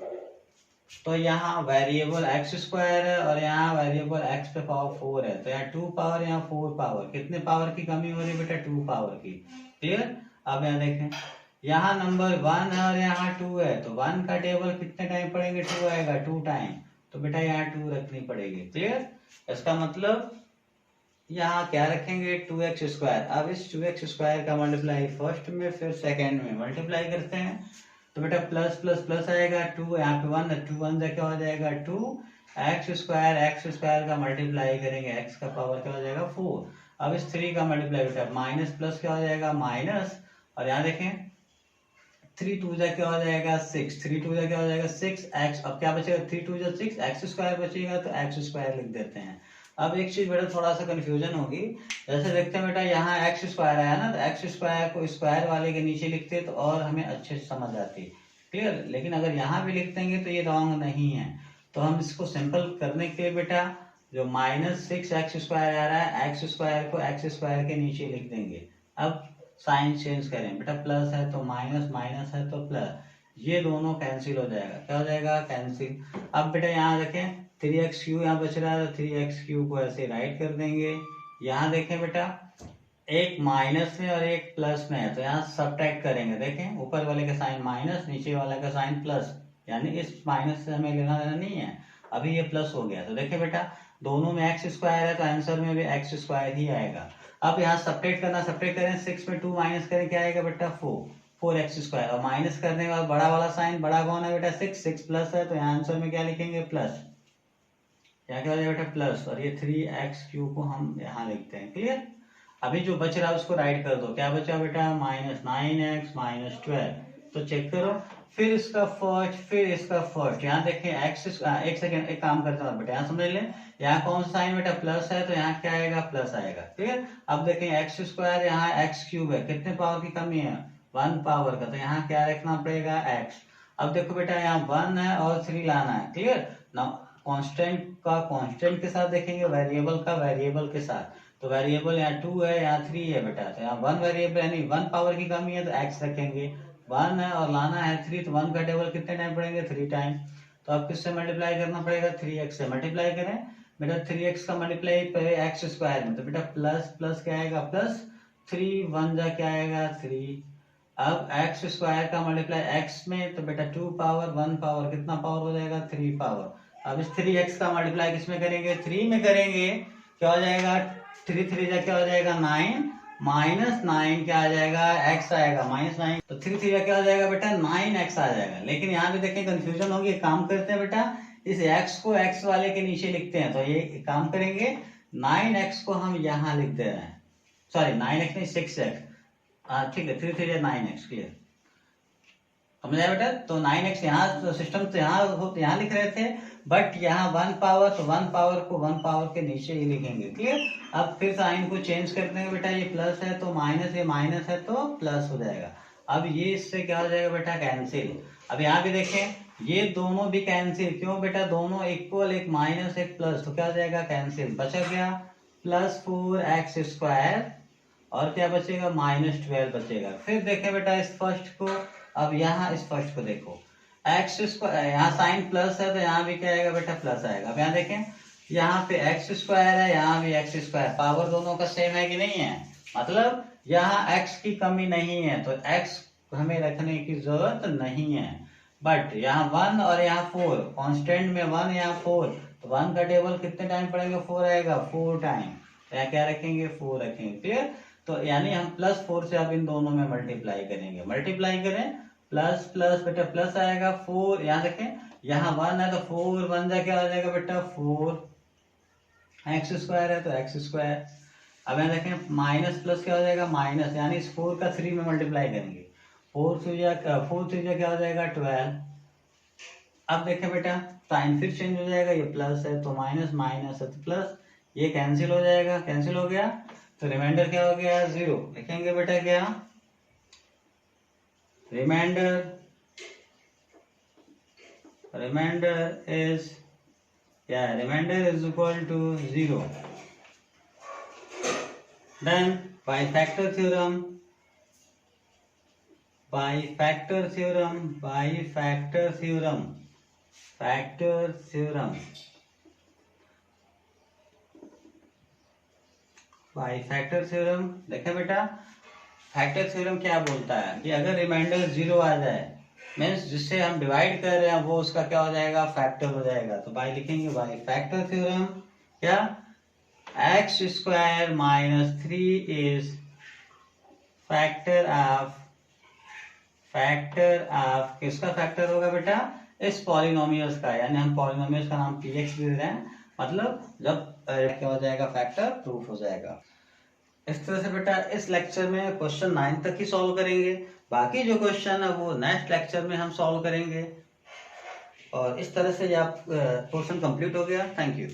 तो यहाँ वेरिएबल एक्स स्क्वायर है और यहाँ वेरिएबल एक्स पे पावर 4 है, तो यहाँ 2 पावर यहाँ 4 पावर, कितने पावर की कमी हो रही है बेटा, 2 पावर की। क्लियर। अब यहाँ देखें, यहाँ नंबर 1 है और यहाँ 2 है, तो 1 का टेबल कितने टाइम पढ़ेंगे, 2 आएगा 2 टाइम, तो बेटा यहाँ 2 रखनी पड़ेगी। क्लियर। इसका मतलब यहाँ क्या रखेंगे, 2x स्क्वायर। अब इस 2x स्क्वायर का मल्टीप्लाई फर्स्ट में फिर सेकेंड में मल्टीप्लाई करते हैं, तो बेटा प्लस प्लस प्लस आएगा, 2 यहाँ पे 1 है, 2 1 से क्या हो जाएगा 2 एक्स स्क्वायर का मल्टीप्लाई करेंगे, x का पावर क्या हो जाएगा 4। अब इस 3 का मल्टीप्लाई बेटा माइनस प्लस क्या हो जाएगा माइनस, और यहाँ देखें 3 2 जा क्या हो जाएगा 6, 3 2 जा क्या हो जाएगा 6x। अब क्या बचेगा, 3 2 जा 6, एक्स स्क्वायर बचेगा, तो एक्स स्क्वायर लिख देते हैं। अब एक चीज बेटा थोड़ा सा कंफ्यूजन होगी, जैसे देखते हैं बेटा यहाँ एक्स स्क्वायर आया ना, तो एक्स स्क्वायर को स्क्वायर वाले के नीचे लिखते तो और हमें अच्छे से समझ आती। क्लियर। लेकिन अगर यहाँ भी लिख देंगे तो ये रॉन्ग नहीं है, तो हम इसको सिंपल करने के लिए बेटा जो माइनस 6x स्क्वायर आ रहा है, एक्स स्क्वायर को एक्स स्क्वायर के नीचे लिख देंगे। अब साइन चेंज करें बेटा, प्लस है तो माइनस, माइनस है तो प्लस, ये दोनों कैंसिल हो जाएगा, क्या हो जाएगा, कैंसिल। अब बेटा यहाँ देखें 3x क्यू यहाँ बच रहा है, तो 3x क्यू को ऐसे राइट कर देंगे। यहाँ देखें बेटा एक माइनस में और एक प्लस में है, तो यहाँ सब्ट्रैक्ट करेंगे, देखें ऊपर वाले का साइन माइनस, नीचे वाले का साइन प्लस, यानी इस माइनस से हमें लेना देना नहीं है। अभी ये प्लस हो गया, तो देखें बेटा दोनों में एक्स स्क्वायर है, तो आंसर में भी एक्स स्क्वायर ही आएगा। अब यहाँ सब्ट्रैक्ट करना, सब्ट्रैक्ट करें, 6 में 2 माइनस करें, क्या आएगा बेटा 4x स्क्वायर, और माइनस करने के बाद बड़ा वाला साइन, बड़ा कौन है बेटा 6 प्लस है, तो यहाँ आंसर में क्या लिखेंगे प्लस, क्या क्या हो जाएगा बेटा प्लस, और ये 3x क्यूब को हम यहाँ लिखते हैं। क्लियर। अभी जो बच रहा है उसको राइट कर दो, क्या बचा बेटा माइनस 9x माइनस 12। तो चेक करो, फिर इसका फर्स्ट, फिर इसका फर्स्ट, यहाँ देखें एक्स, एक सेकेंड एक काम करता हूँ बेटा, यहाँ समझ लें, यहाँ कौन सा साइन बेटा प्लस है, तो यहाँ क्या आएगा प्लस आएगा। क्लियर। अब देखें एक्स स्क्वायर, यहाँ एक्स क्यूब है, कितने पावर की कमी है 1 पावर का, तो यहाँ क्या रखना पड़ेगा एक्स। अब देखो बेटा यहाँ 1 है और 3 लाना है। क्लियर ना, कांस्टेंट का कांस्टेंट के साथ देखेंगे, वेरिएबल का वेरिएबल के साथ, तो वेरिएबल यहाँ 2 है यहाँ 3 है बेटा, तो यहाँ 1 वेरिएबल यानी 1 पावर की कमी है, तो x रखेंगे, 1 है और लाना है 3, तो 1 का टेबल कितने टाइम पढ़ेंगे 3 टाइम, तो अब किससे मल्टीप्लाई करना पड़ेगा 3x से मल्टीप्लाई करें बेटा, 3x का मल्टीप्लाई पहले एक्स स्क्वायर में, तो बेटा प्लस प्लस क्या आएगा प्लस, 3 1 जा क्या आएगा 3। अब एक्स स्क्वायर का मल्टीप्लाई x में, तो बेटा 2 पावर 1 पावर, कितना पावर हो जाएगा 3 पावर। अब इस 3x का मल्टीप्लाई किसमें करेंगे 3 में करेंगे, क्या हो जाएगा 3 3 जा क्या हो जाएगा 9, माइनस 9 क्या आ जाएगा x आएगा माइनस 9, तो 3 3 जा क्या हो जाएगा बेटा 9x आ जाएगा। लेकिन यहाँ भी देखें कंफ्यूजन होगी, काम करते हैं बेटा इस x को x वाले के नीचे लिखते हैं, तो ये काम करेंगे 9x को हम यहाँ लिख दे रहे हैं, सॉरी 9x नहीं 6x, ठीक है 3 3 9x। क्लियर। समझ आया बेटा। तो 9x यहाँ सिस्टम तो यहाँ लिख रहे थे, बट यहाँ 1 पावर, तो 1 पावर को 1 पावर के नीचे ही लिखेंगे। क्लियर। अब फिर साइन को चेंज कर देंगे बेटा, ये प्लस है तो माइनस, ये माइनस है तो प्लस हो जाएगा। अब ये इससे क्या हो जाएगा बेटा, कैंसिल। अब यहाँ भी देखें, ये दोनों भी कैंसिल, क्यों बेटा, दोनों इक्वल, एक माइनस एक प्लस, तो क्या हो जाएगा, कैंसिल। बचा क्या, +4x², और क्या बचेगा, -12 बचेगा। फिर देखें बेटा इस फर्स्ट को, अब यहाँ इस फर्स्ट को देखो, x², यहाँ साइन प्लस है तो यहाँ भी क्या आएगा बेटा, प्लस आएगा। अब यहाँ देखें, यहाँ पे x² है, यहाँ भी x², पावर दोनों का सेम है कि नहीं है, मतलब यहाँ x की कमी नहीं है, तो x हमें रखने की जरूरत नहीं है। बट यहाँ 1 और यहाँ 4, कांस्टेंट में 1, यहाँ 4, तो 1 का टेबल कितने टाइम पड़ेगा, 4 आएगा, 4 टाइम, तो यहाँ क्या रखेंगे, 4 रखेंगे। क्लियर। तो यानी हम +4 से अब इन दोनों में मल्टीप्लाई करेंगे, मल्टीप्लाई करें, प्लस प्लस बेटा प्लस आएगा, 4, यहाँ देखें, यहाँ 1 है तो 4 1 जा क्या हो जाएगा बेटा, 4x² है तो x²। अब यहाँ देखें, माइनस प्लस क्या हो जाएगा, माइनस, यानी इस 4 का 3 में मल्टीप्लाई करेंगे, 4 3 क्या हो जाएगा, 12। अब देखें बेटा, साइन फिर चेंज हो जाएगा, ये प्लस है तो माइनस, माइनस है तो प्लस, ये कैंसिल हो जाएगा, कैंसिल हो गया, तो रिमाइंडर क्या हो गया, 0। लिखेंगे बेटा क्या, रिमाइंडर इज क्या है, remainder is equal to 0। Then by factor theorem, factor theorem, देखें बेटा, फैक्टर थ्योरम क्या बोलता है कि अगर रिमाइंडर 0 आ जाए, मीन्स जिससे हम डिवाइड कर रहे हैं वो उसका क्या हो जाएगा, फैक्टर हो जाएगा। तो बाय लिखेंगे, बाय फैक्टर थ्योरम, क्या, x² - 3 इज फैक्टर ऑफ किसका फैक्टर होगा बेटा, इस पॉलिनोमियल्स का, यानी हम पॉलिनोमियल्स का नाम px दे रहे हैं, मतलब जब क्या हो जाएगा, फैक्टर प्रूफ हो जाएगा। इस तरह से बेटा इस लेक्चर में क्वेश्चन 9 तक ही सॉल्व करेंगे, बाकी जो क्वेश्चन है वो नेक्स्ट लेक्चर में हम सॉल्व करेंगे। और इस तरह से ये आप पोर्शन कंप्लीट हो गया। Thank you.